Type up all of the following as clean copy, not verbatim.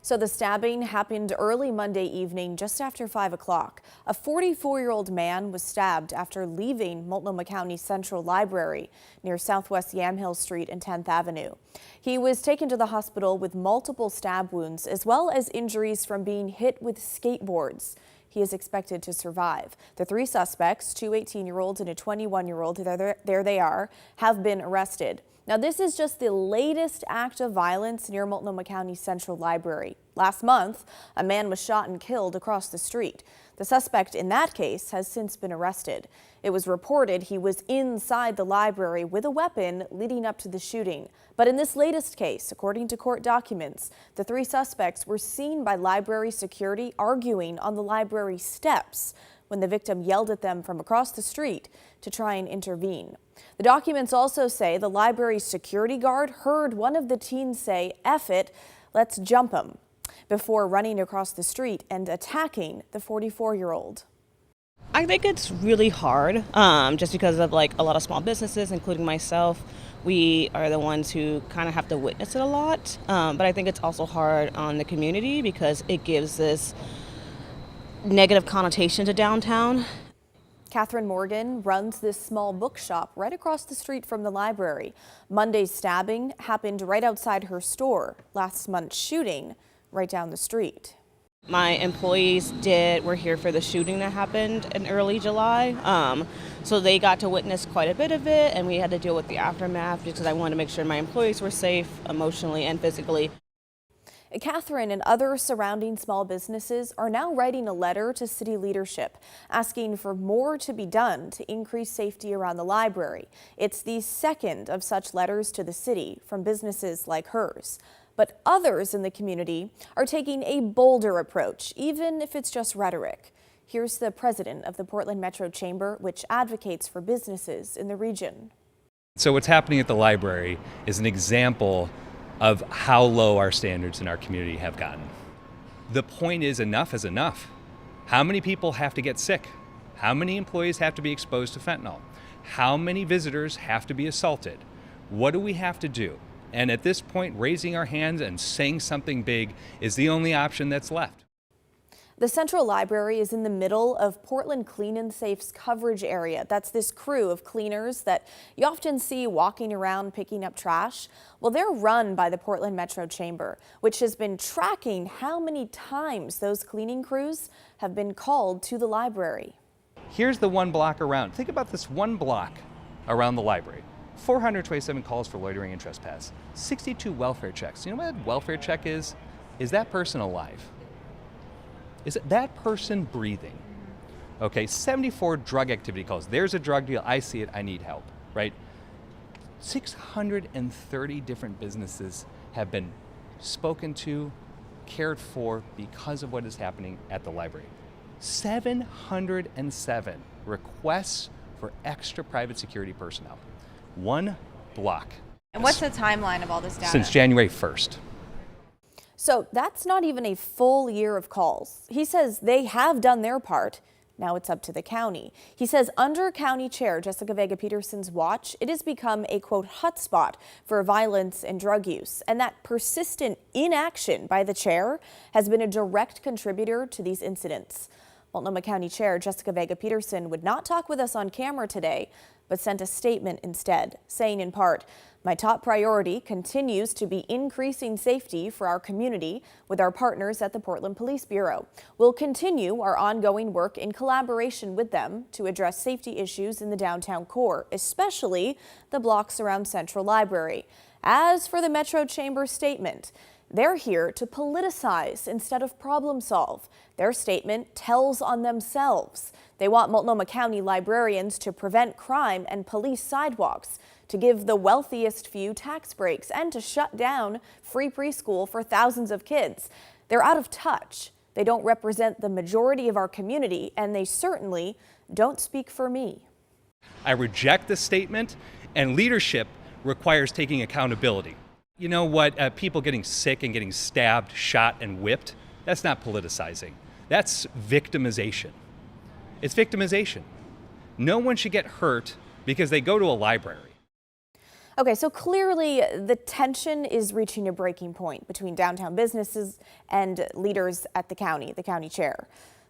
So the stabbing happened early Monday evening just after 5 o'clock. A 44-year-old man was stabbed after leaving Multnomah County Central Library near Southwest Yamhill Street and 10th Avenue. He was taken to the hospital with multiple stab wounds as well as injuries from being hit with skateboards. He is expected to survive. The three suspects, two 18-year-olds and a 21-year-old, there they are, have been arrested. Now, this is just the latest act of violence near Multnomah County Central Library. Last month, a man was shot and killed across the street. The suspect in that case has since been arrested. It was reported he was inside the library with a weapon leading up to the shooting. But in this latest case, according to court documents, the three suspects were seen by library security arguing on the library steps when the victim yelled at them from across the street to try and intervene. The documents also say the library's security guard heard one of the teens say, "F it, let's jump him," before running across the street and attacking the 44-year-old. I think it's really hard just because of a lot of small businesses, including myself. We are the ones who kind of have to witness it a lot. But I think it's also hard on the community because it gives this negative connotation to downtown. Catherine Morgan runs this small bookshop right across the street from the library. Monday's stabbing happened right outside her store. Last month's shooting right down the street. My employees were here for the shooting that happened in early July. So they got to witness quite a bit of it, and we had to deal with the aftermath because I wanted to make sure my employees were safe emotionally and physically. Catherine and other surrounding small businesses are now writing a letter to city leadership asking for more to be done to increase safety around the library. It's the second of such letters to the city from businesses like hers. But others in the community are taking a bolder approach, even if it's just rhetoric. Here's the president of the Portland Metro Chamber, which advocates for businesses in the region. So what's happening at the library is an example of how low our standards in our community have gotten. The point is, enough is enough. How many people have to get sick? How many employees have to be exposed to fentanyl? How many visitors have to be assaulted? What do we have to do? And at this point, raising our hands and saying something big is the only option that's left. The Central Library is in the middle of Portland Clean and Safe's coverage area. That's this crew of cleaners that you often see walking around picking up trash. Well, they're run by the Portland Metro Chamber, which has been tracking how many times those cleaning crews have been called to the library. Here's the one block around. Think about this one block around the library. 427 calls for loitering and trespass. 62 welfare checks. You know what a welfare check is? Is that person alive? Is it that person breathing? Okay, 74 drug activity calls. There's a drug deal, I see it, I need help, right? 630 different businesses have been spoken to, cared for because of what is happening at the library. 707 requests for extra private security personnel. One block. And what's the timeline of all this data? Since January 1st. So that's not even a full year of calls. He says they have done their part. Now it's up to the county. He says under County Chair Jessica Vega Peterson's watch, it has become a, quote, hotspot for violence and drug use. And that persistent inaction by the chair has been a direct contributor to these incidents. Multnomah County Chair Jessica Vega Peterson would not talk with us on camera today, but sent a statement instead, saying in part, "My top priority continues to be increasing safety for our community with our partners at the Portland Police Bureau. We'll continue our ongoing work in collaboration with them to address safety issues in the downtown core, especially the blocks around Central Library." As for the Metro Chamber statement, they're here to politicize instead of problem solve. Their statement tells on themselves. They want Multnomah County librarians to prevent crime and police sidewalks, to give the wealthiest few tax breaks, and to shut down free preschool for thousands of kids. They're out of touch. They don't represent the majority of our community, and they certainly don't speak for me. I reject this statement, and leadership requires taking accountability. You know what? People getting sick and getting stabbed, shot, and whipped, that's not politicizing. That's victimization. It's victimization. No one should get hurt because they go to a library. Okay, so clearly the tension is reaching a breaking point between downtown businesses and leaders at the county chair.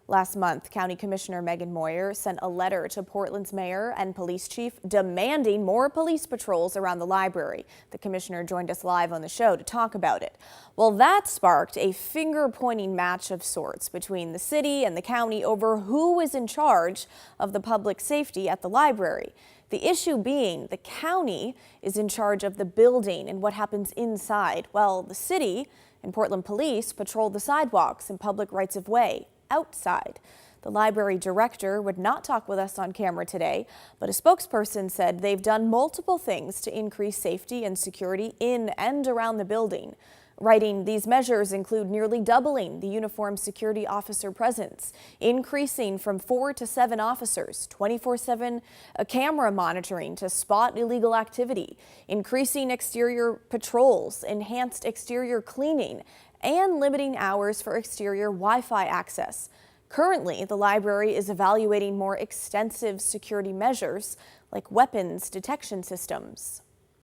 Last month, County Commissioner Megan Moyer sent a letter to Portland's mayor and police chief demanding more police patrols around the library. The commissioner joined us live on the show to talk about it. Well, that sparked a finger-pointing match of sorts between the city and the county over who is in charge of the public safety at the library. The issue being the county is in charge of the building and what happens inside, while the city and Portland police patrol the sidewalks and public rights of way outside. The library director would not talk with us on camera today, but a spokesperson said they've done multiple things to increase safety and security in and around the building. Writing, these measures include nearly doubling the uniformed security officer presence, increasing from 4 to 7 officers, 24/7 camera monitoring to spot illegal activity, increasing exterior patrols, enhanced exterior cleaning, and limiting hours for exterior Wi-Fi access. Currently, the library is evaluating more extensive security measures like weapons detection systems.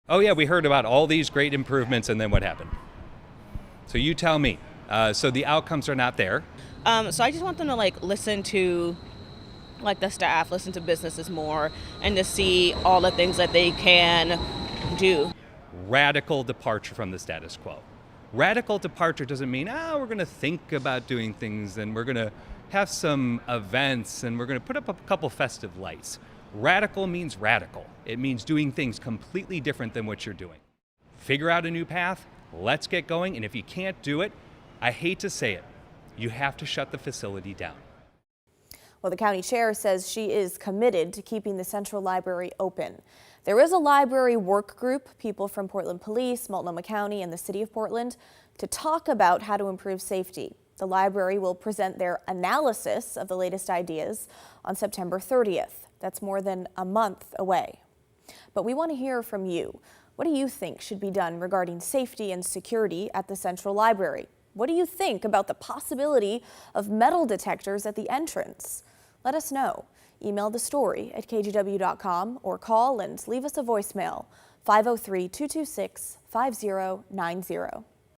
Oh yeah, we heard about all these great improvements, and then what happened? So you tell me. So the outcomes are not there. So I just want them to listen to the staff, listen to businesses more, and to see all the things that they can do. Radical departure from the status quo. Radical departure doesn't mean, we're going to think about doing things and we're going to have some events and we're going to put up a couple festive lights. Radical means radical. It means doing things completely different than what you're doing. Figure out a new path. Let's get going, and if you can't do it, I hate to say it, you have to shut the facility down. Well, the county chair says she is committed to keeping the Central Library open. There is a library work group, people from Portland Police, Multnomah County, and the City of Portland, to talk about how to improve safety. The library will present their analysis of the latest ideas on September 30th. That's more than a month away. But we want to hear from you. What do you think should be done regarding safety and security at the Central Library? What do you think about the possibility of metal detectors at the entrance? Let us know. Email the story at kgw.com or call and leave us a voicemail, 503-226-5090.